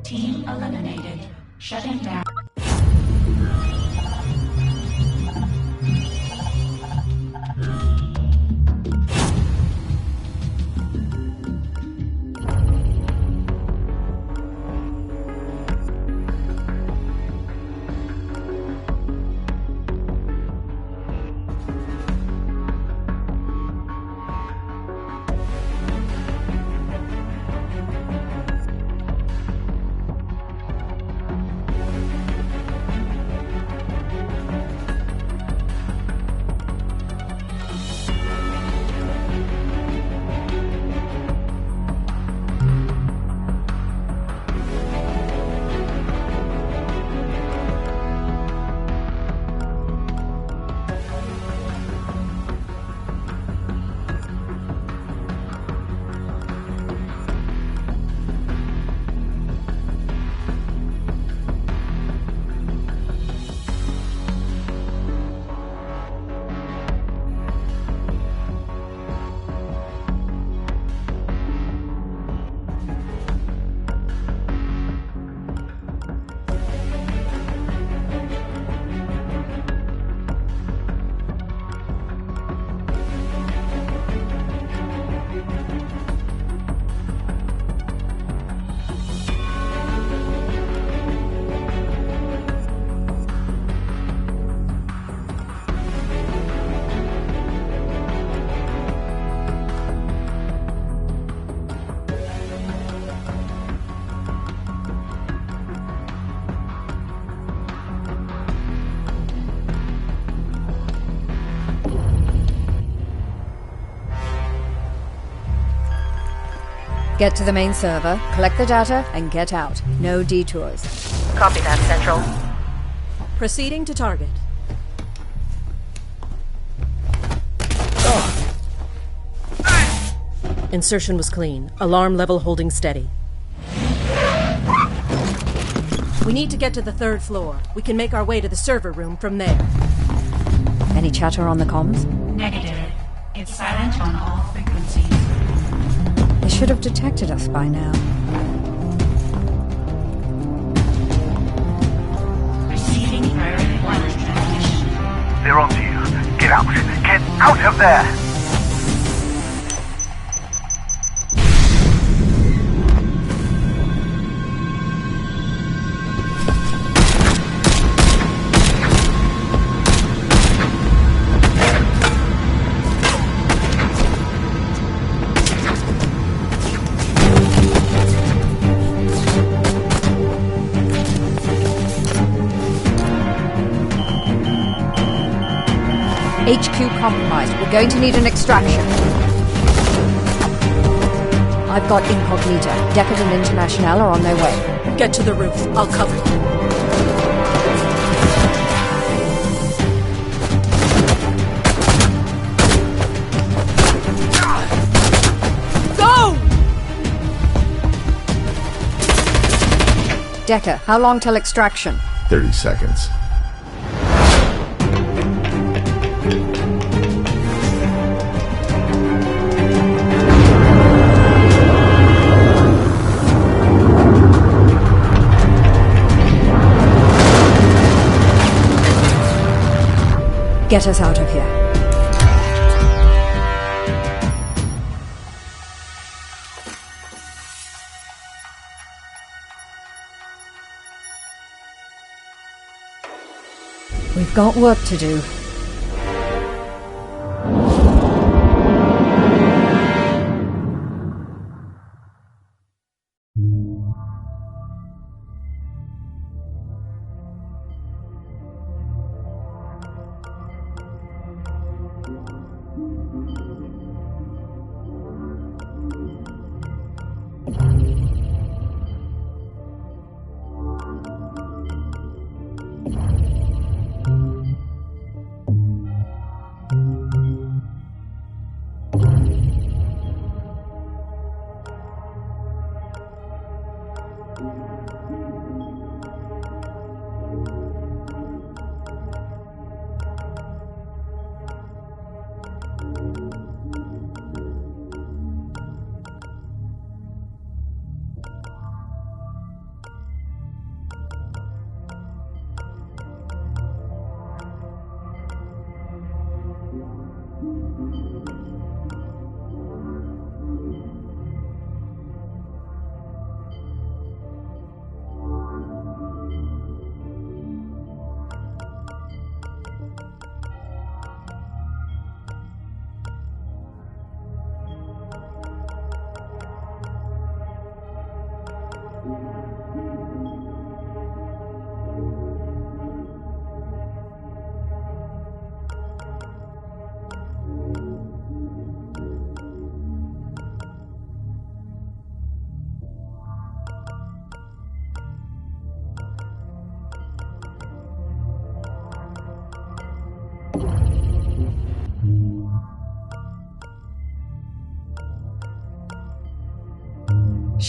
Team eliminated. Shutting down. Get to the main server, collect the data, and get out. No detours. Copy that, Central. Proceeding to target. Insertion was clean. Alarm level holding steady. We need to get to the 3rd floor. We can make our way to the server room from there. Any chatter on the comms? Negative. It's silent on all frequencies. They should have detected us by now. Receiving priority wireless transmission. They're onto you. Get out. Get out of there! HQ compromised. We're going to need an extraction. I've got Incognita. Deckard and International are on their way. Get to the roof. I'll cover you. Go! Decker, how long till extraction? 30 seconds. Get us out of here. We've got work to do.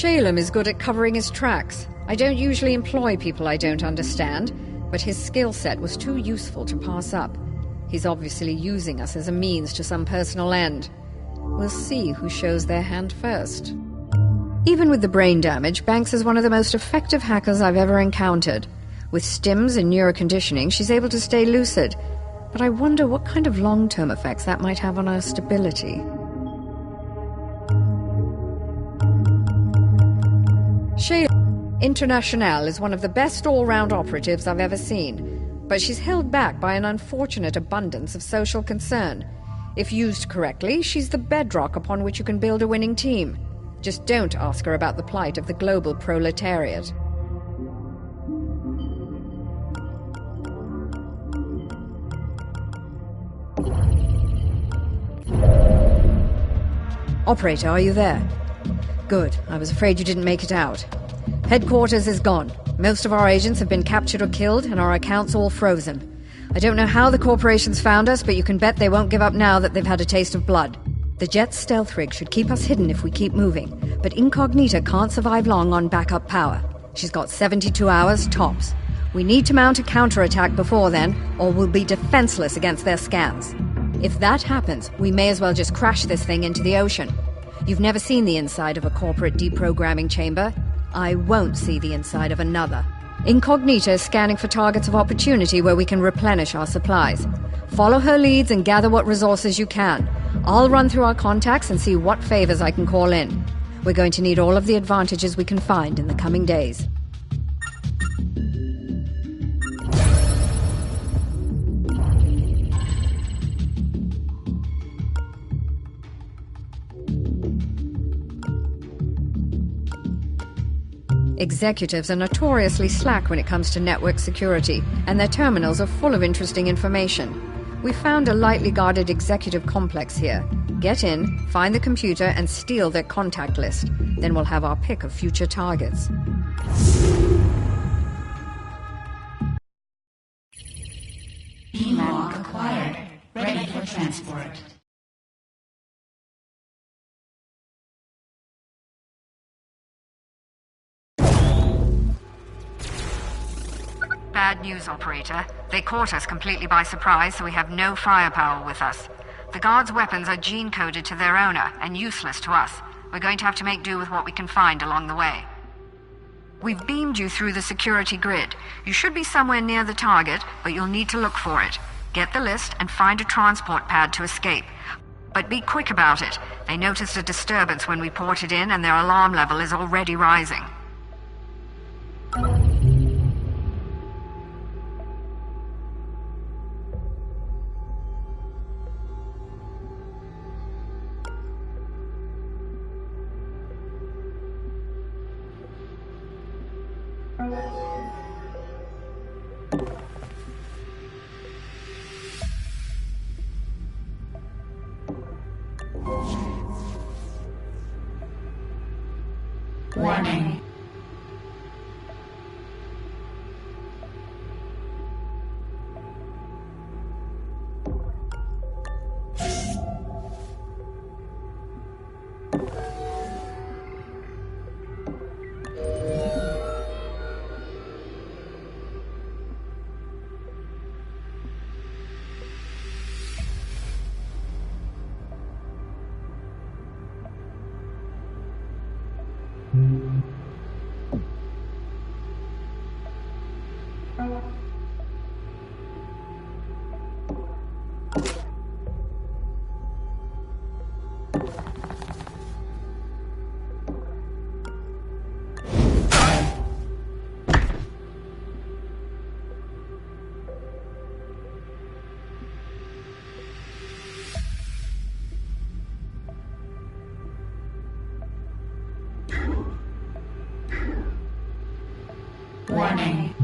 Shalem is good at covering his tracks. I don't usually employ people I don't understand, but his skill set was too useful to pass up. He's obviously using us as a means to some personal end. We'll see who shows their hand first. Even with the brain damage, Banks is one of the most effective hackers I've ever encountered. With stims and neuroconditioning, she's able to stay lucid, but I wonder what kind of long-term effects that might have on her stability. Shayla Internationale is one of the best all-round operatives I've ever seen, but she's held back by an unfortunate abundance of social concern. If used correctly, she's the bedrock upon which you can build a winning team. Just don't ask her about the plight of the global proletariat. Operator, are you there? Good. I was afraid you didn't make it out. Headquarters is gone. Most of our agents have been captured or killed, and our accounts all frozen. I don't know how the corporations found us, but you can bet they won't give up now that they've had a taste of blood. The Jet's stealth rig should keep us hidden if we keep moving, but Incognita can't survive long on backup power. She's got 72 hours, tops. We need to mount a counterattack before then, or we'll be defenseless against their scans. If that happens, we may as well just crash this thing into the ocean. You've never seen the inside of a corporate deprogramming chamber. I won't see the inside of another. Incognita is scanning for targets of opportunity where we can replenish our supplies. Follow her leads and gather what resources you can. I'll run through our contacts and see what favors I can call in. We're going to need all of the advantages we can find in the coming days. Executives are notoriously slack when it comes to network security, and their terminals are full of interesting information. We found a lightly guarded executive complex here. Get in, find the computer, and steal their contact list. Then we'll have our pick of future targets. E-log acquired. Ready for transport. Bad news, operator. They caught us completely by surprise, so we have no firepower with us. The guards' weapons are gene-coded to their owner, and useless to us. We're going to have to make do with what we can find along the way. We've beamed you through the security grid. You should be somewhere near the target, but you'll need to look for it. Get the list and find a transport pad to escape. But be quick about it. They noticed a disturbance when we ported in, and their alarm level is already rising. Warning. Warning.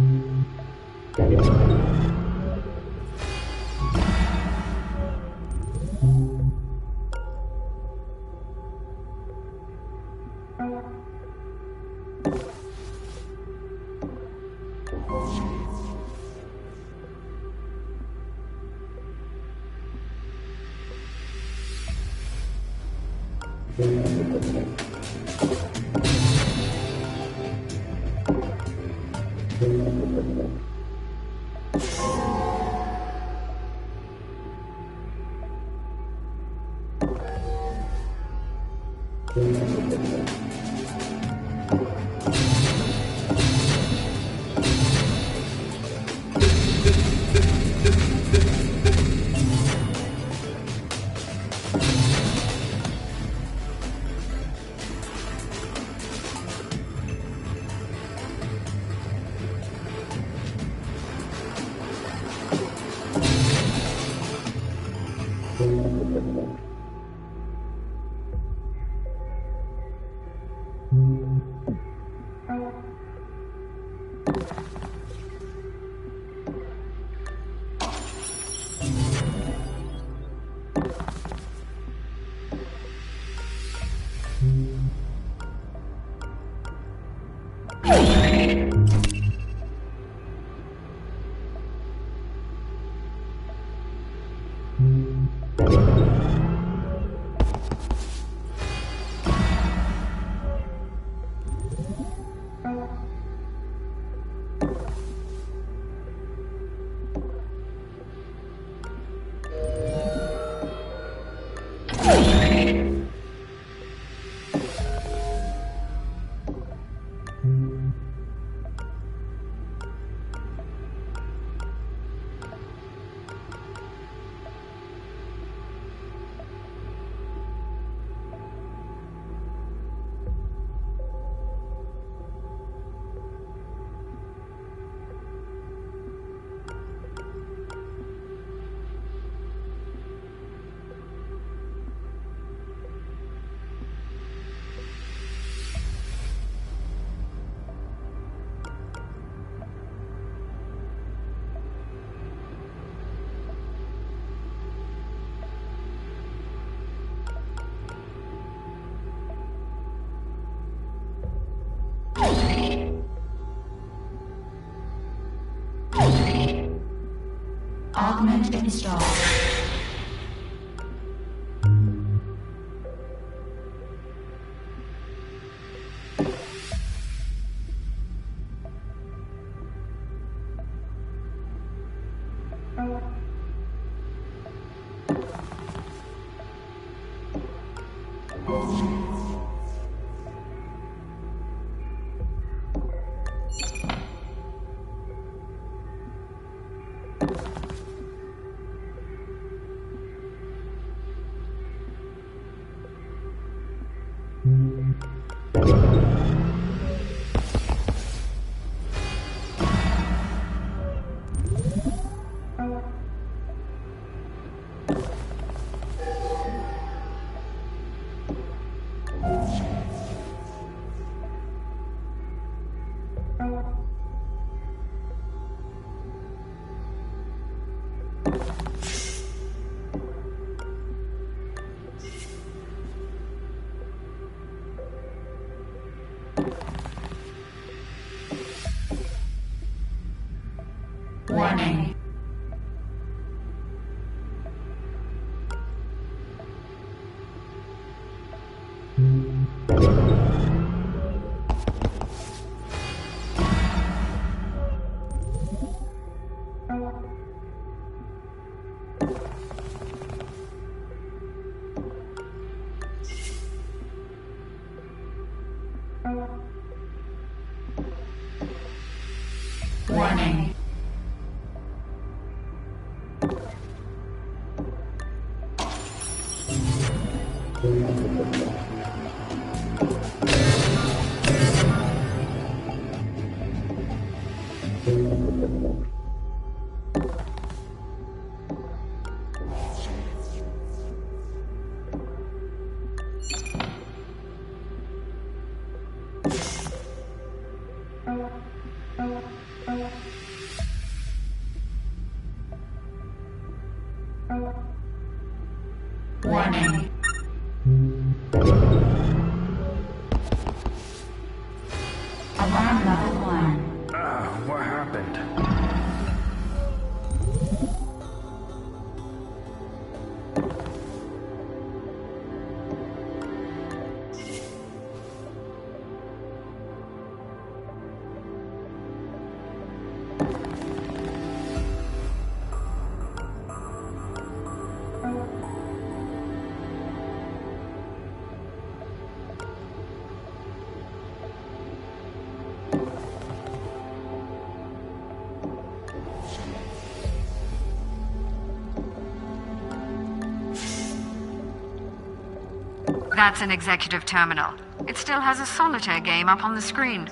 Augment installed. Warning. Warning. Warning. Alarm level 1. What happened? That's an executive terminal. It still has a solitaire game up on the screen.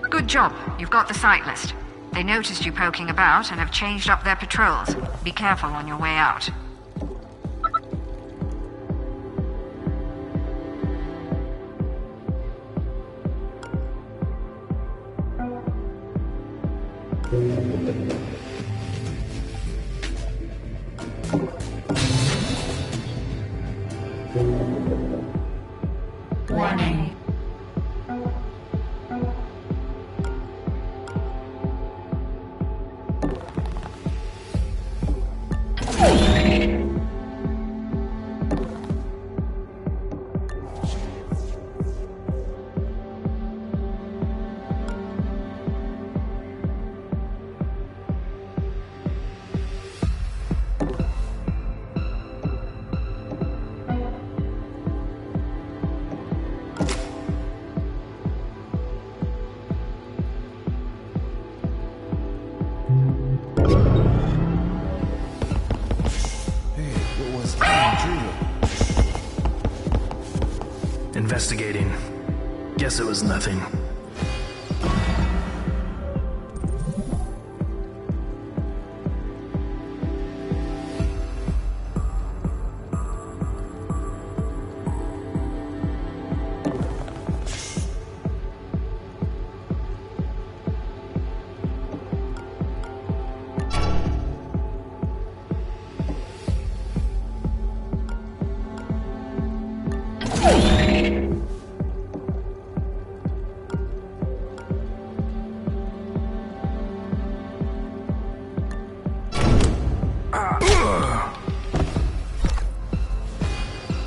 Good job. You've got the site list. They noticed you poking about and have changed up their patrols. Be careful on your way out. Warning. Investigating. Guess it was nothing.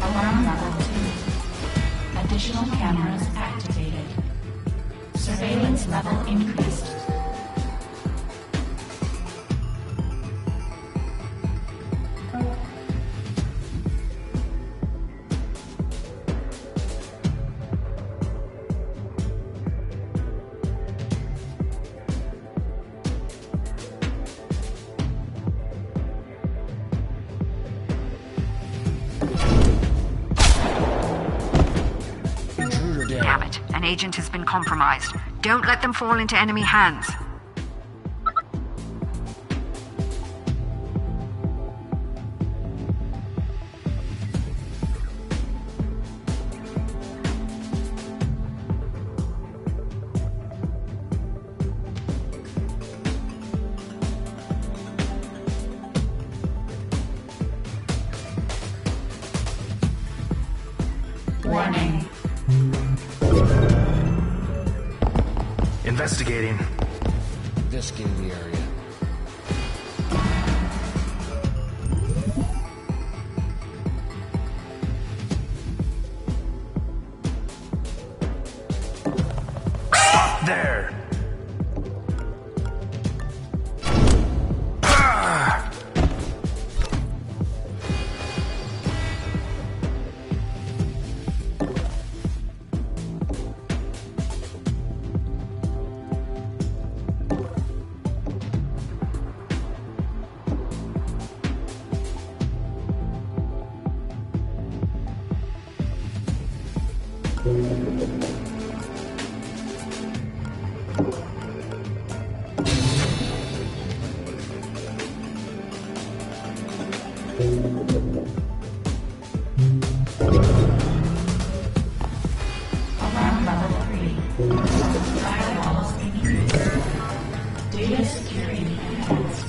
Alarm level 2. Additional cameras activated. Surveillance level increased. Damn it. An agent has been compromised. Don't let them fall into enemy hands. Investigating. Investigating the area. Stop there! Alarm level 3. Firewalls increased. Data security enhanced.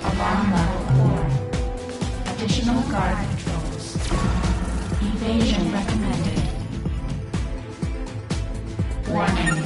Alarm level 4. Additional guard controls. Evasion recommended. Warning.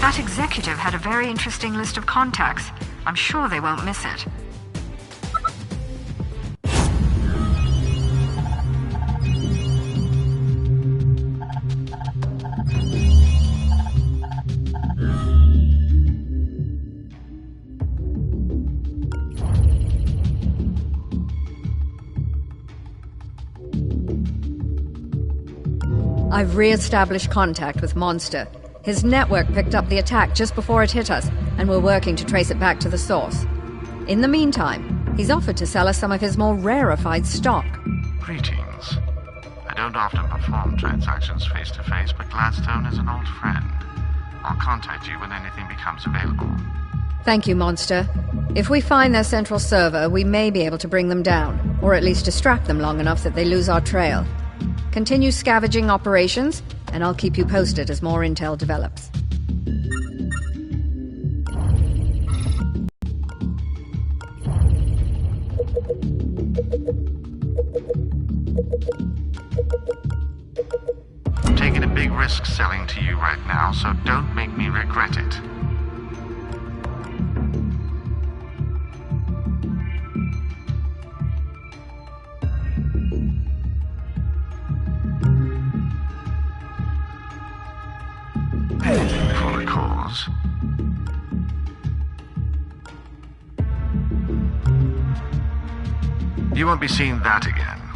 That executive had a very interesting list of contacts. I'm sure they won't miss it. I've re-established contact with Monster. His network picked up the attack just before it hit us, and we're working to trace it back to the source. In the meantime, he's offered to sell us some of his more rarefied stock. Greetings. I don't often perform transactions face-to-face, but Gladstone is an old friend. I'll contact you when anything becomes available. Thank you, Monster. If we find their central server, we may be able to bring them down, or at least distract them long enough that they lose our trail. Continue scavenging operations, and I'll keep you posted as more intel develops. I'm taking a big big risk selling to you right now, so don't make me regret it. For the cause. You won't be seeing that again.